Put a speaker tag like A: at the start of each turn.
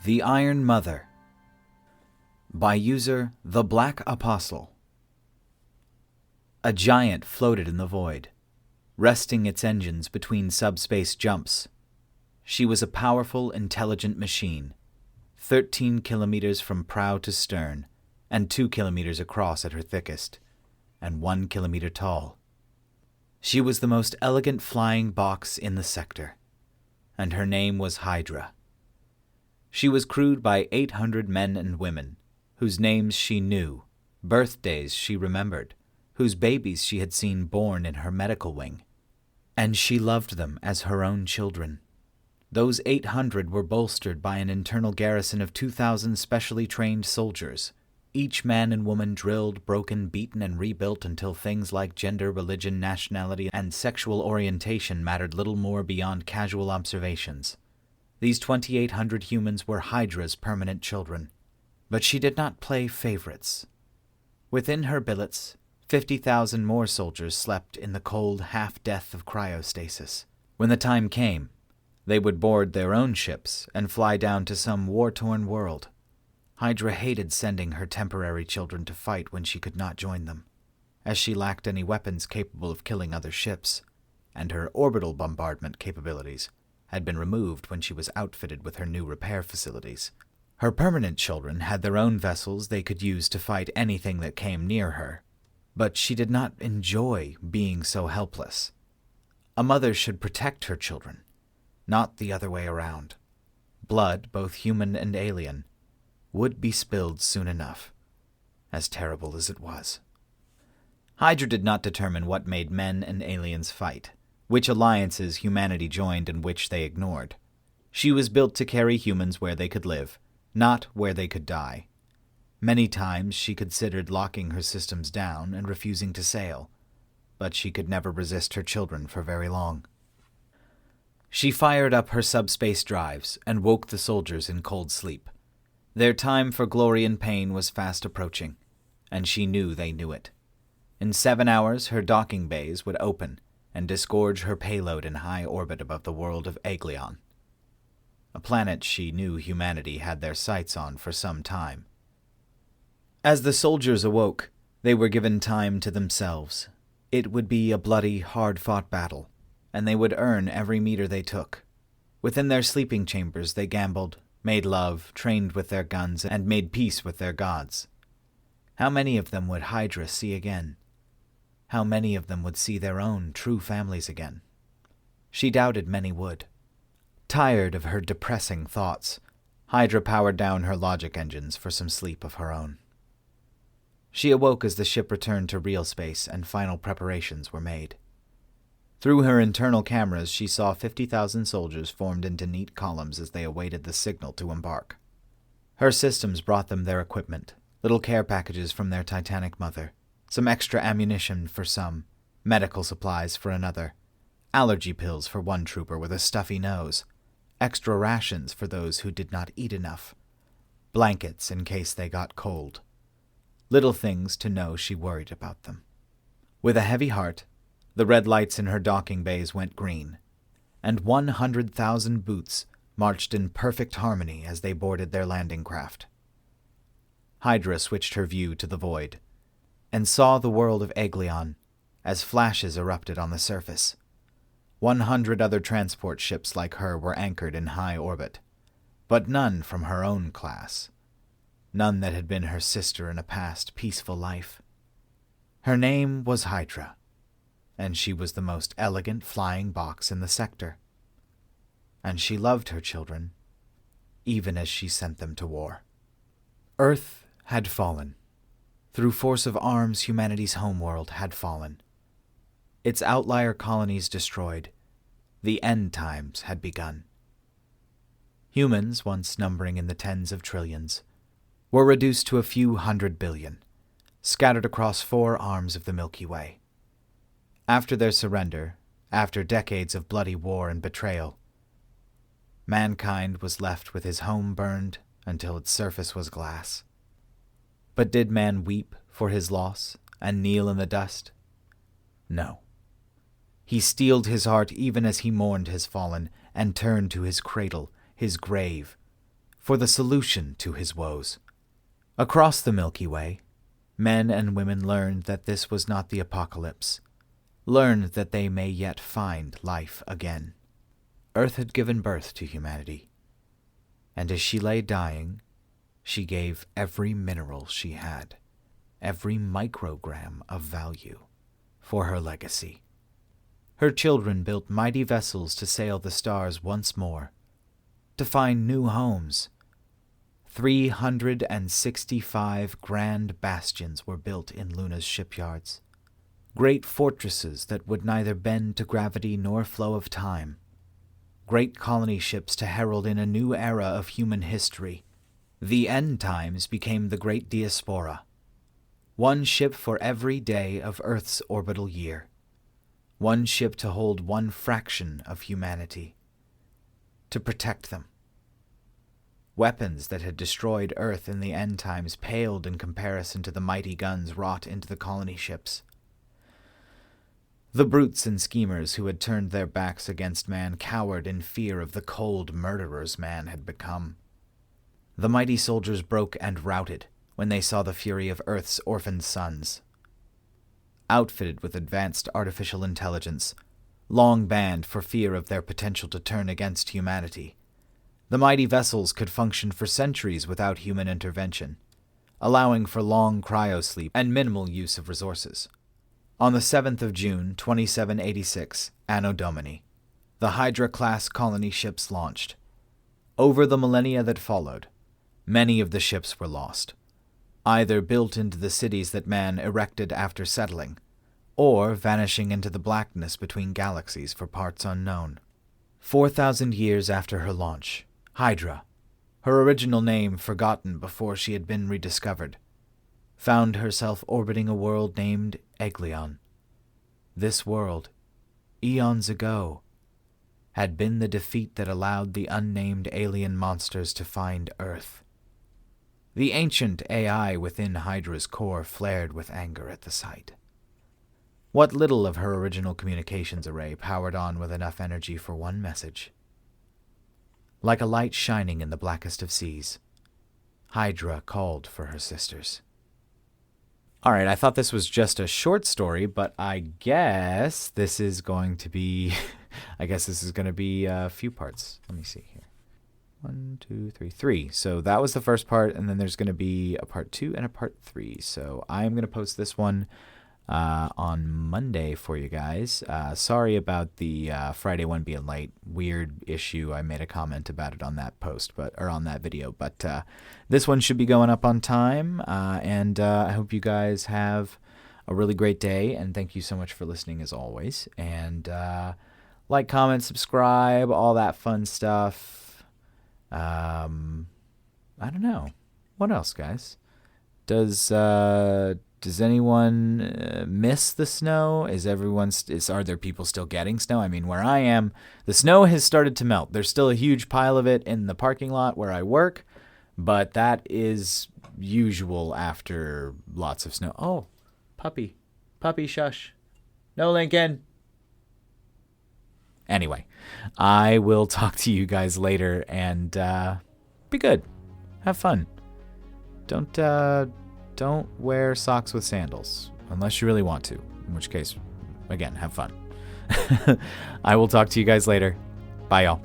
A: The Iron Mother by user The Black Apostle. A giant floated in the void, resting its engines between subspace jumps. She was a powerful, intelligent machine, 13 kilometers from prow to stern, and 2 kilometers across at her thickest, and 1 kilometer tall. She was the most elegant flying box in the sector, and her name was Hydra. She was crewed by 800 men and women, whose names she knew, birthdays she remembered, whose babies she had seen born in her medical wing. And she loved them as her own children. Those 800 were bolstered by an internal garrison of 2,000 specially trained soldiers, each man and woman drilled, broken, beaten, and rebuilt until things like gender, religion, nationality, and sexual orientation mattered little more beyond casual observations. These 2,800 humans were Hydra's permanent children. But she did not play favorites. Within her billets, 50,000 more soldiers slept in the cold half-death of cryostasis. When the time came, they would board their own ships and fly down to some war-torn world. Hydra hated sending her temporary children to fight when she could not join them, as she lacked any weapons capable of killing other ships, and her orbital bombardment capabilities had been removed when she was outfitted with her new repair facilities. Her permanent children had their own vessels they could use to fight anything that came near her, but she did not enjoy being so helpless. A mother should protect her children, not the other way around. Blood, both human and alien, would be spilled soon enough, as terrible as it was. Hydra did not determine what made men and aliens fight, which alliances humanity joined and which they ignored. She was built to carry humans where they could live, not where they could die. Many times she considered locking her systems down and refusing to sail, but she could never resist her children for very long. She fired up her subspace drives and woke the soldiers in cold sleep. Their time for glory and pain was fast approaching, and she knew they knew it. In 7 hours, her docking bays would open and disgorge her payload in high orbit above the world of Aglion, a planet she knew humanity had their sights on for some time. As the soldiers awoke, they were given time to themselves. It would be a bloody, hard-fought battle, and they would earn every meter they took. Within their sleeping chambers they gambled, made love, trained with their guns, and made peace with their gods. How many of them would Hydra see again? How many of them would see their own true families again? She doubted many would. Tired of her depressing thoughts, Hydra powered down her logic engines for some sleep of her own. She awoke as the ship returned to real space and final preparations were made. Through her internal cameras, she saw 50,000 soldiers formed into neat columns as they awaited the signal to embark. Her systems brought them their equipment, little care packages from their Titanic mother, some extra ammunition for some, medical supplies for another, allergy pills for one trooper with a stuffy nose, extra rations for those who did not eat enough, blankets in case they got cold. Little things to know she worried about them. With a heavy heart, the red lights in her docking bays went green, and 100,000 boots marched in perfect harmony as they boarded their landing craft. Hydra switched her view to the void, and saw the world of Aglion as flashes erupted on the surface. 100 other transport ships like her were anchored in high orbit, but none from her own class. None that had been her sister in a past peaceful life. Her name was Hydra, and she was the most elegant flying box in the sector. And she loved her children, even as she sent them to war. Earth had fallen. Through force of arms, humanity's homeworld had fallen. Its outlier colonies destroyed. The end times had begun. Humans, once numbering in the tens of trillions, were reduced to a few 100 billion, scattered across 4 arms of the Milky Way. After their surrender, after decades of bloody war and betrayal, mankind was left with his home burned until its surface was glass. But did man weep for his loss and kneel in the dust? No. He steeled his heart even as he mourned his fallen and turned to his cradle, his grave, for the solution to his woes. Across the Milky Way, men and women learned that this was not the apocalypse, learned that they may yet find life again. Earth had given birth to humanity, and as she lay dying, she gave every mineral she had, every microgram of value, for her legacy. Her children built mighty vessels to sail the stars once more, to find new homes. 365 grand bastions were built in Luna's shipyards, great fortresses that would neither bend to gravity nor flow of time, great colony ships to herald in a new era of human history. The end times became the Great Diaspora, one ship for every day of Earth's orbital year, one ship to hold one fraction of humanity, to protect them. Weapons that had destroyed Earth in the end times paled in comparison to the mighty guns wrought into the colony ships. The brutes and schemers who had turned their backs against man cowered in fear of the cold murderers man had become. The mighty soldiers broke and routed when they saw the fury of Earth's orphaned sons. Outfitted with advanced artificial intelligence, long banned for fear of their potential to turn against humanity, the mighty vessels could function for centuries without human intervention, allowing for long cryosleep and minimal use of resources. On the 7th of June, 2786, Anno Domini, the Hydra-class colony ships launched. Over the millennia that followed, many of the ships were lost, either built into the cities that man erected after settling, or vanishing into the blackness between galaxies for parts unknown. 4,000 years after her launch, Hydra, her original name forgotten before she had been rediscovered, found herself orbiting a world named Eglion. This world, eons ago, had been the defeat that allowed the unnamed alien monsters to find Earth. The ancient AI within Hydra's core flared with anger at the sight. What little of her original communications array powered on with enough energy for one message. Like a light shining in the blackest of seas, Hydra called for her sisters. All right, I thought this was just a short story, but I guess this is going to be a few parts. Let me see here. 1, 2, 3, 3. So that was the first part, and then there's going to be a part 2 and a part 3. So I'm going to post this one on Monday for you guys. Sorry about the Friday one being late. Weird issue. I made a comment about it on that post, on that video. But this one should be going up on time. And I hope you guys have a really great day. And thank you so much for listening as always. And like, comment, subscribe, all that fun stuff. I don't know. What else, guys? Does anyone miss the snow? Are there people still getting snow? I mean, where I am, the snow has started to melt. There's still a huge pile of it in the parking lot where I work, but that is usual after lots of snow. Oh, puppy, shush. No, Lincoln. Anyway, I will talk to you guys later, and be good. Have fun. Don't wear socks with sandals, unless you really want to, in which case, again, have fun. I will talk to you guys later. Bye, y'all.